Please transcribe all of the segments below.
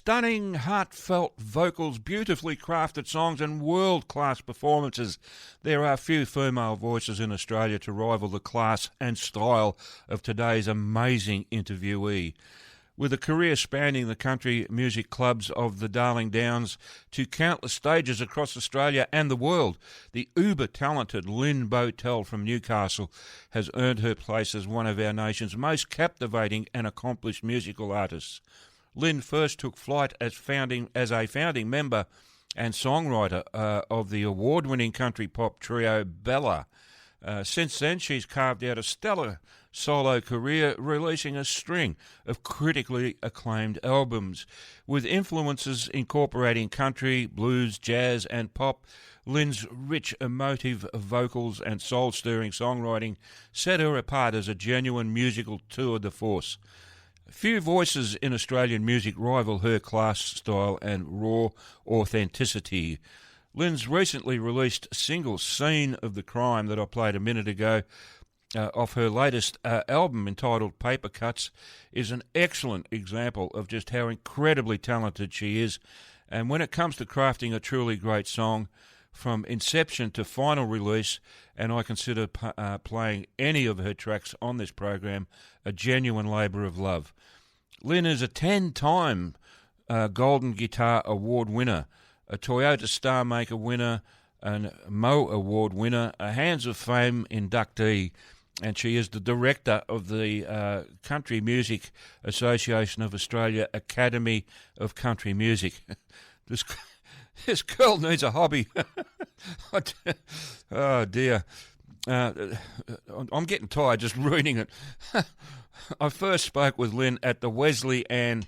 Stunning, heartfelt vocals, beautifully crafted songs and world-class performances. There are few female voices in Australia to rival the class and style of today's amazing interviewee. With a career spanning the country music clubs of the Darling Downs to countless stages across Australia and the world, the uber-talented Lyn Bowtell from Newcastle has earned her place as one of our nation's most captivating and accomplished musical artists. Lyn first took flight as a founding member and songwriter of the award-winning country pop trio Bella. Since then, she's carved out a stellar solo career, releasing a string of critically acclaimed albums. With influences incorporating country, blues, jazz and pop, Lyn's rich, emotive vocals and soul-stirring songwriting set her apart as a genuine musical tour de force. Few voices in Australian music rival her class, style and raw authenticity. Lyn's recently released single Scene of the Crime that I played a minute ago off her latest album entitled Paper Cuts is an excellent example of just how incredibly talented she is. And when it comes to crafting a truly great song, from inception to final release, and I consider playing any of her tracks on this program a genuine labour of love. Lyn is a 10-time Golden Guitar Award winner, a Toyota Star Maker winner, a Mo Award winner, a Hands of Fame inductee, and she is the director of the Country Music Association of Australia Academy of Country Music. This girl needs a hobby. Oh, dear. I'm getting tired just reading it. I first spoke with Lyn at the Wesley Ann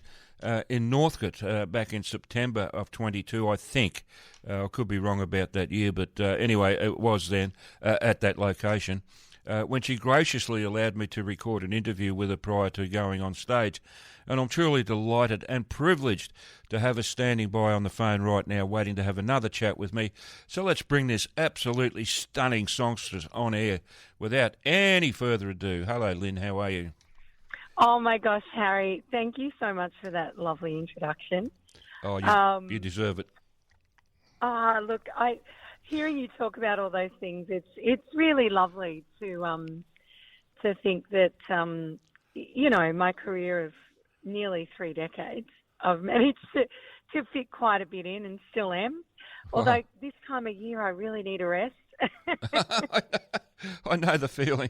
in Northcote back in September of 22, I think. I could be wrong about that year, but anyway, it was then at that location. When she graciously allowed me to record an interview with her prior to going on stage. And I'm truly delighted and privileged to have her standing by on the phone right now, waiting to have another chat with me. So let's bring this absolutely stunning songstress on air without any further ado. Hello, Lyn, how are you? Oh, my gosh, Harry, thank you so much for that lovely introduction. Oh, you deserve it. Look, hearing you talk about all those things, it's really lovely to think that, my career of nearly 3 decades, I've managed to fit quite a bit in and still am. Although this time of year I really need a rest. I know the feeling.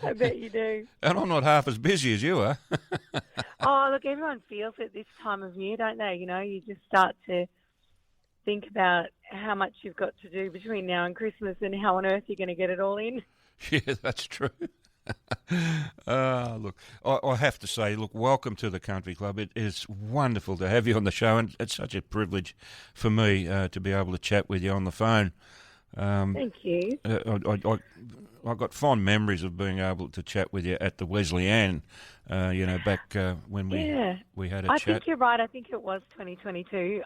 I bet you do. And I'm not half as busy as you are. Oh, look, everyone feels it this time of year, don't they? You just start to think about how much you've got to do between now and Christmas and how on earth you're going to get it all in. Yeah, that's true. Look, I have to say, welcome to the Country Club. It is wonderful to have you on the show, and it's such a privilege for me to be able to chat with you on the phone. Thank you. I got fond memories of being able to chat with you at the Wesley Ann, back when we had a chat. I think you're right. I think it was 2022.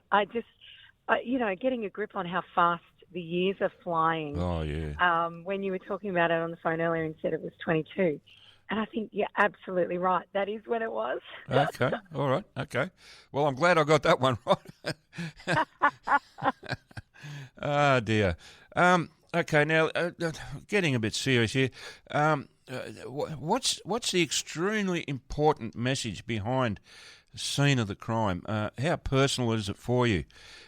Getting a grip on how fast the years are flying. Oh, yeah. When you were talking about it on the phone earlier and said it was 22. And I think you're absolutely right. That is when it was. Okay. All right. Okay. Well, I'm glad I got that one right. Oh, dear. Okay, now, getting a bit serious here. What's the extremely important message behind Scene of the Crime? How personal is it for you?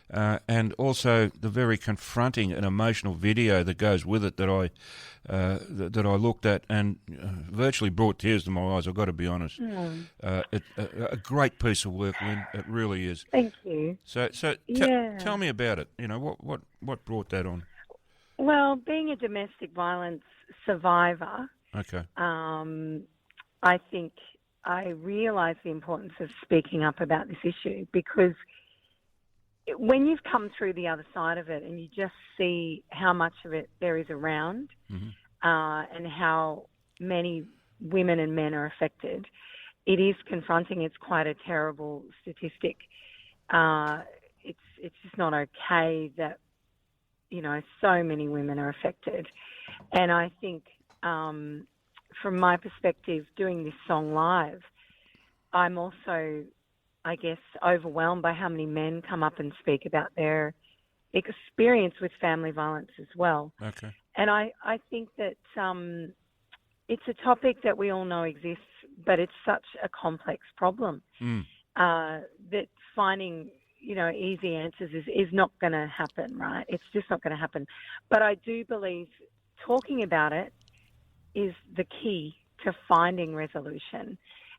And also the very confronting and emotional video that goes with it that I looked at and virtually brought tears to my eyes. I've got to be honest. A great piece of work, Lyn. It really is. Thank you. So tell me about it. What brought that on? Well, being a domestic violence survivor, okay. I think I realise the importance of speaking up about this issue, because when you've come through the other side of it and you just see how much of it there is around, and how many women and men are affected, it is confronting. It's quite a terrible statistic. It's just not okay that, so many women are affected. And I think from my perspective, doing this song live, I'm also I guess, overwhelmed by how many men come up and speak about their experience with family violence as well. Okay. And I think that it's a topic that we all know exists, but it's such a complex problem that finding, easy answers is not going to happen, right? It's just not going to happen. But I do believe talking about it is the key to finding resolution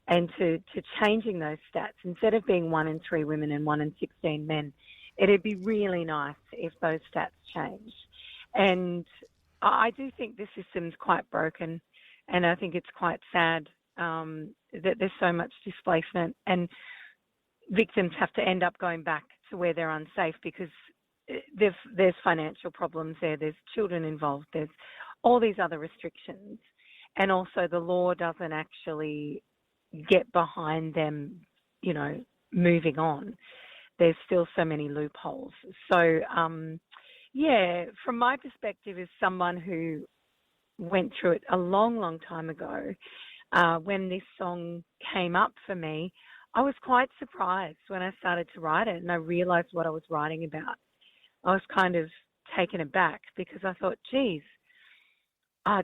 and to changing those stats. Instead of being 1 in 3 women and 1 in 16 men, it'd be really nice if those stats changed. And I do think the system's quite broken, and I think it's quite sad that there's so much displacement, and victims have to end up going back to where they're unsafe because there's financial problems there, there's children involved, there's all these other restrictions, and also the law doesn't actually get behind them, moving on. There's still so many loopholes. So, from my perspective as someone who went through it a long, long time ago, when this song came up for me, I was quite surprised when I started to write it and I realised what I was writing about. I was kind of taken aback because I thought, geez,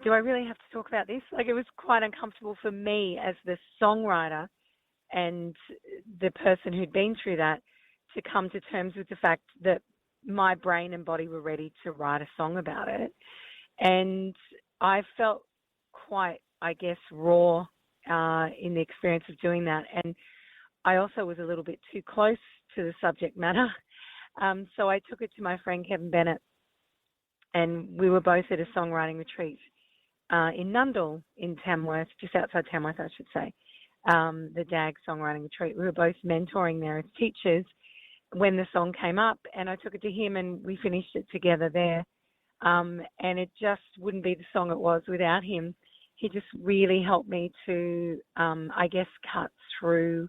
do I really have to talk about this? Like, it was quite uncomfortable for me as the songwriter and the person who'd been through that to come to terms with the fact that my brain and body were ready to write a song about it. And I felt quite, I guess, raw in the experience of doing that. And I also was a little bit too close to the subject matter. So I took it to my friend Kevin Bennett, and we were both at a songwriting retreat in Nundle in Tamworth, just outside Tamworth, I should say, the DAG songwriting retreat. We were both mentoring there as teachers when the song came up, and I took it to him and we finished it together there. And it just wouldn't be the song it was without him. He just really helped me to, I guess, cut through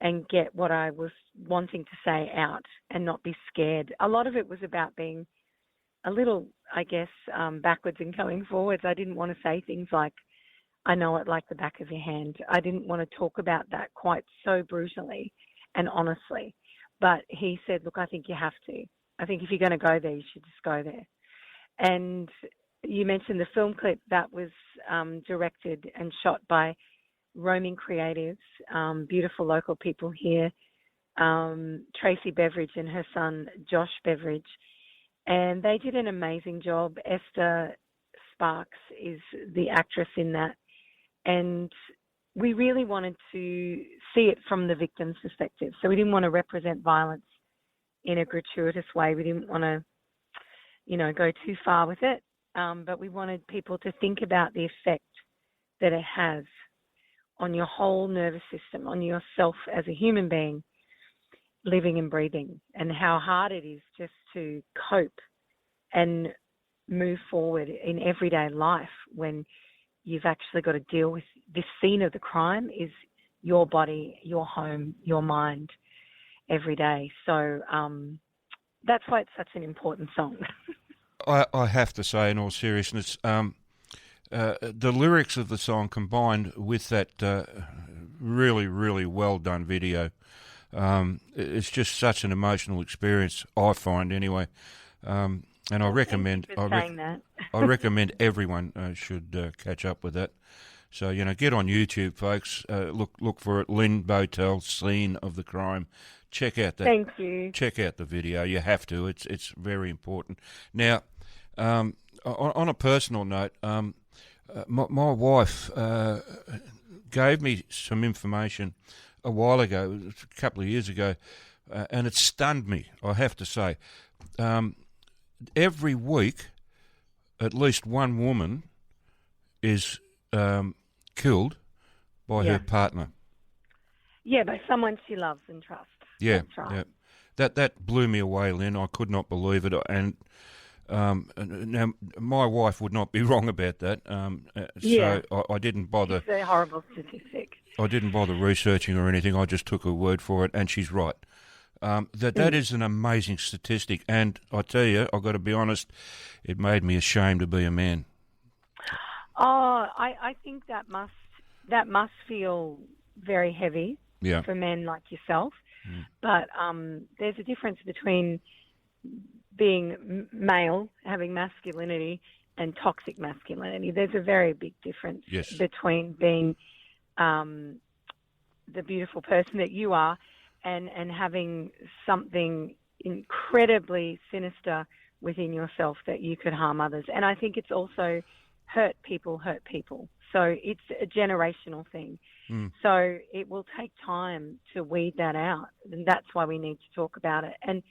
and get what I was wanting to say out and not be scared. A lot of it was about being a little, I guess, backwards and going forwards. I didn't want to say things like, I know it like the back of your hand. I didn't want to talk about that quite so brutally and honestly. But he said, look, I think you have to. I think if you're going to go there, you should just go there. And you mentioned the film clip that was directed and shot by roaming creatives, beautiful local people here, Tracy Beveridge and her son, Josh Beveridge. And they did an amazing job. Esther Sparks is the actress in that. And we really wanted to see it from the victim's perspective. So we didn't want to represent violence in a gratuitous way. We didn't want to, go too far with it. But we wanted people to think about the effect that it has on your whole nervous system, on yourself as a human being, living and breathing, and how hard it is just to cope and move forward in everyday life when you've actually got to deal with this scene of the crime is your body, your home, your mind every day. So that's why it's such an important song. I have to say, in all seriousness, the lyrics of the song combined with that really, really well done video, it's just such an emotional experience, I find anyway. And I recommend I recommend everyone should catch up with that. So get on YouTube, folks. Look for it. Lyn Bowtell, Scene of the Crime. Check out that. Thank you. Check out the video. You have to. It's very important. Now, on a personal note, my wife gave me some information a while ago, a couple of years ago, and it stunned me, I have to say. Every week, at least one woman is killed by her partner. Yeah, by someone she loves and trusts. Yeah, that's right. Yeah. That blew me away, Lynn. I could not believe it. And now my wife would not be wrong about that. So I didn't bother. It's a horrible statistic. I didn't bother researching or anything. I just took her word for it, and she's right. That is an amazing statistic, and I tell you, I've got to be honest, it made me ashamed to be a man. Oh, I think that must feel very heavy Yeah. for men like yourself. But there's a difference between being male, having masculinity, and toxic masculinity. There's a very big difference between being the beautiful person that you are and having something incredibly sinister within yourself that you could harm others. And I think it's also hurt people. So it's a generational thing. So it will take time to weed that out. And that's why we need to talk about it. And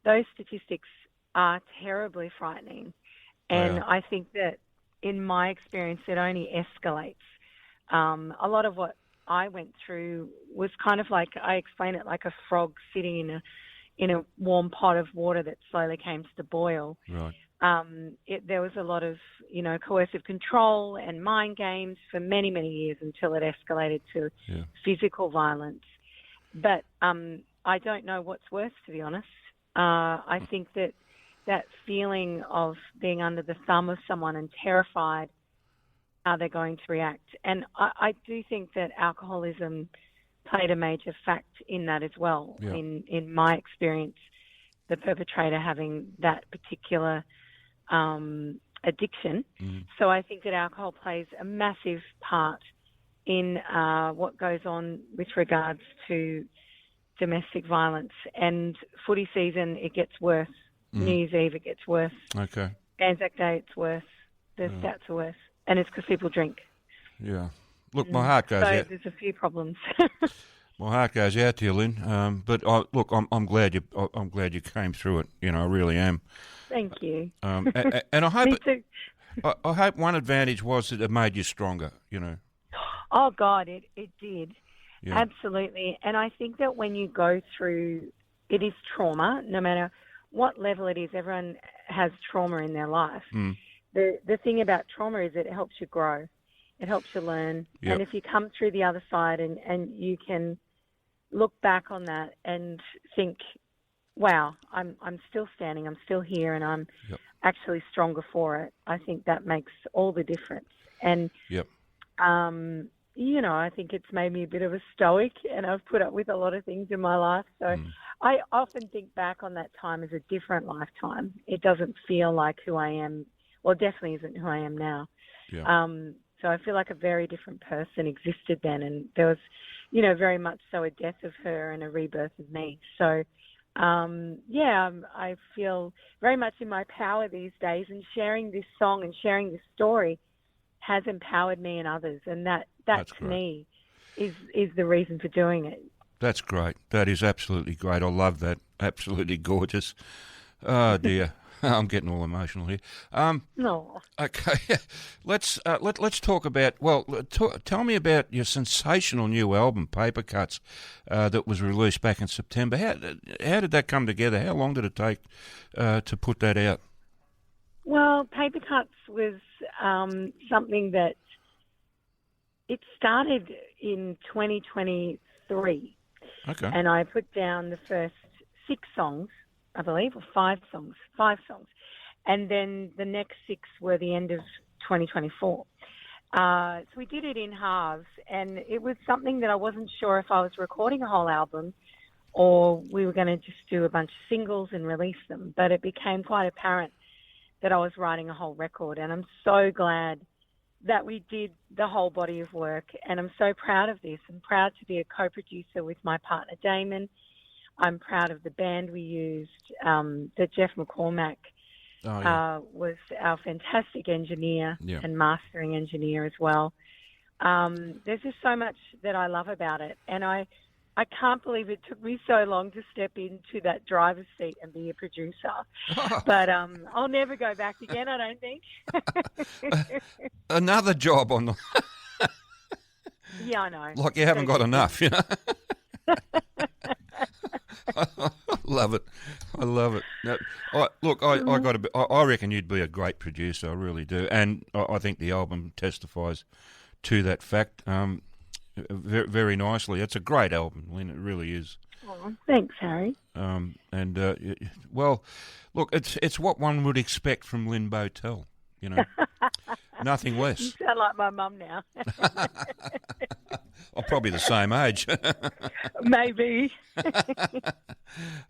those statistics are terribly frightening. And I think that in my experience, it only escalates. A lot of what I went through was kind of like, I explain it like a frog sitting in a warm pot of water that slowly came to the boil. Right. There was a lot of, coercive control and mind games for many, many years until it escalated to physical violence. But I don't know what's worse, to be honest. I think that feeling of being under the thumb of someone and terrified how they're going to react. And I do think that alcoholism played a major fact in that as well. Yeah. In my experience, the perpetrator having that particular addiction. So I think that alcohol plays a massive part in what goes on with regards to domestic violence. And footy season, it gets worse. New Year's Eve, it gets worse. Okay. Anzac Day, it's worse. The stats are worse. And it's because people drink. Yeah. Look, my heart goes out. There's a few problems. My heart goes out to you, Lynn. But I'm glad you came through it. I really am. Thank you. And I hope Me too. I hope one advantage was that it made you stronger. Oh God, it did. Yeah. Absolutely. And I think that when you go through, it is trauma, no matter what level it is. Everyone has trauma in their life. The thing about trauma is it helps you grow. It helps you learn. Yep. And if you come through the other side and you can look back on that and think, wow, I'm still standing, I'm still here, and I'm actually stronger for it, I think that makes all the difference. And, I think it's made me a bit of a stoic, and I've put up with a lot of things in my life. So I often think back on that time as a different lifetime. It doesn't feel like who I am. Well, it definitely isn't who I am now. Yeah. So I feel like a very different person existed then, and there was, very much so a death of her and a rebirth of me. So, I feel very much in my power these days, and sharing this song and sharing this story has empowered me and others, and that to me is the reason for doing it. That's great. That is absolutely great. I love that. Absolutely gorgeous. Oh dear. I'm getting all emotional here. No. Okay, let's talk about. Tell me about your sensational new album, Paper Cuts, that was released back in September. How did that come together? How long did it take to put that out? Well, Paper Cuts was something that it started in 2023. Okay. And I put down the first 6 songs, I believe, or 5 songs. And then the next 6 were the end of 2024. So we did it in halves, and it was something that I wasn't sure if I was recording a whole album or we were going to just do a bunch of singles and release them. But it became quite apparent that I was writing a whole record, and I'm so glad that we did the whole body of work, and I'm so proud of this. I'm proud to be a co-producer with my partner Damon. I'm proud of the band we used. That Jeff McCormack was our fantastic engineer and mastering engineer as well. There's just so much that I love about it, and I can't believe it took me so long to step into that driver's seat and be a producer. But I'll never go back again, I don't think. Another job on the... Yeah, I know. Like you haven't got enough, I love it. I love it. Now, I reckon you'd be a great producer. I really do, and I think the album testifies to that fact very, very nicely. It's a great album, Lynn. It really is. Oh, thanks, Harry. Look, it's what one would expect from Lyn Bowtell. Nothing You less. sound like my mum now. I'm probably the same age. Maybe.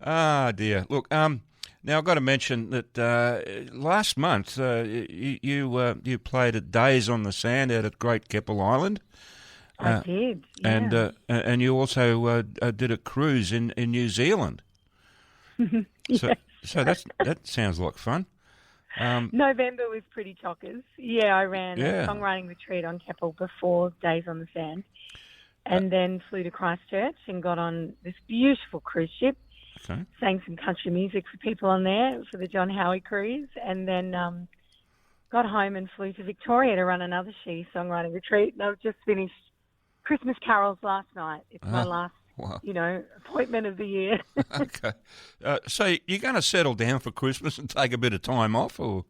Ah, dear. Look, now I've got to mention that last month you played at Days on the Sand out at Great Keppel Island. I did, yeah. And you also did a cruise in New Zealand. So Yes. so that sounds like fun. November was pretty chockers. Yeah, I ran Yeah. a songwriting retreat on Keppel before Days on the Sand, and then flew to Christchurch and got on this beautiful cruise ship. Okay. Sang some country music for people on there for the John Howie cruise, and then got home and flew to Victoria to run another She songwriting retreat. And I've just finished Christmas carols last night. It's my last, Wow. appointment of the year. Okay. So you're going to settle down for Christmas and take a bit of time off, or?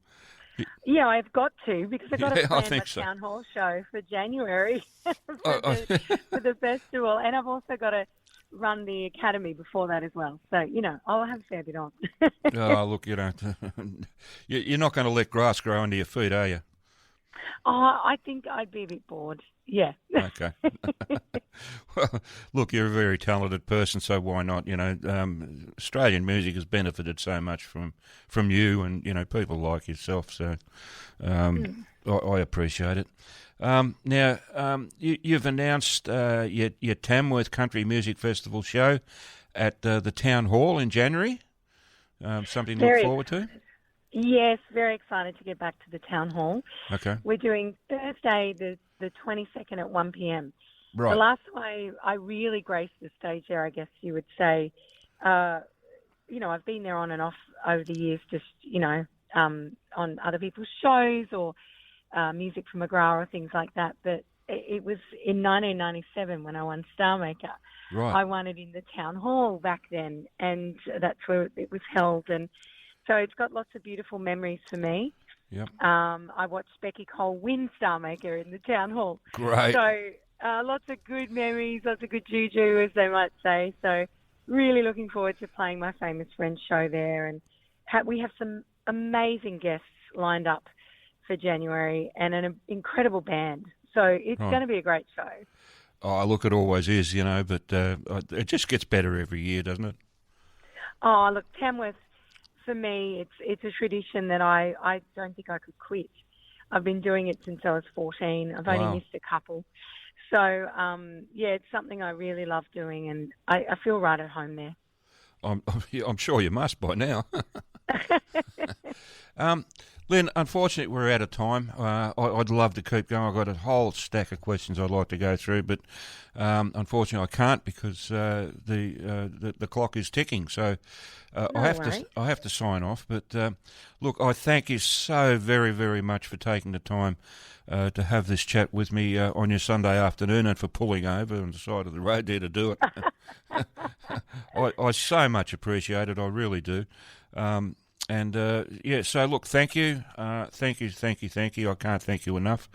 Yeah, I've got to, because I've got to Yeah, I plan my think so. town hall show for January Oh, for the festival, and I've also got to run the academy before that as well. So I'll have a fair bit on. Oh, look, you don't. You're not going to let grass grow under your feet, are you? I think I'd be a bit bored. Yeah. Okay. Well, look, you're a very talented person, so why not? Australian music has benefited so much from you and people like yourself. So I appreciate it. Now, you've announced your Tamworth Country Music Festival show at the Town Hall in January. Something to look forward to? Yes, very excited to get back to the Town Hall. Okay. We're doing Thursday, the 22nd at 1 p.m. Right. The last time I really graced the stage there, I guess you would say, I've been there on and off over the years, just, on other people's shows or music from McGrath or things like that. But it was in 1997 when I won Star Maker. Right. I won it in the Town Hall back then, and that's where it was held. And so it's got lots of beautiful memories for me. Yep. I watched Becky Cole win Star Maker in the Town Hall. Great. So lots of good memories, lots of good juju, as they might say. So really looking forward to playing my Famous Friends show there. And we have some amazing guests lined up for January and an incredible band. So it's going to be a great show. Oh, look, it always is, but it just gets better every year, doesn't it? Oh, look, Tamworth, for me, it's a tradition that I don't think I could quit. I've been doing it since I was 14. I've only missed a couple. So, it's something I really love doing, and I feel right at home there. I'm sure you must by now. Lynn, unfortunately, we're out of time. I'd love to keep going. I've got a whole stack of questions I'd like to go through, but unfortunately, I can't because the clock is ticking. So I have to sign off. But look, I thank you so very, very much for taking the time to have this chat with me on your Sunday afternoon and for pulling over on the side of the road there to do it. I so much appreciate it. I really do. So look, thank you. Thank you. I can't thank you enough.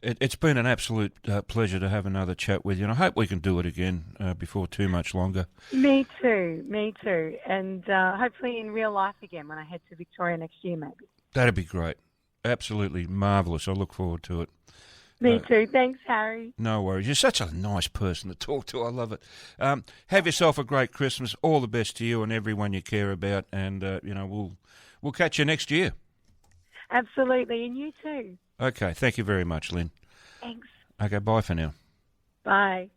It's been an absolute pleasure to have another chat with you, and I hope we can do it again before too much longer. Me too. And hopefully in real life again when I head to Victoria next year, maybe. That'd be great. Absolutely marvellous. I look forward to it. Me too. Thanks, Harry. No worries. You're such a nice person to talk to. I love it. Have yourself a great Christmas. All the best to you and everyone you care about. And, we'll catch you next year. Absolutely. And you too. Okay. Thank you very much, Lynn. Thanks. Okay. Bye for now. Bye.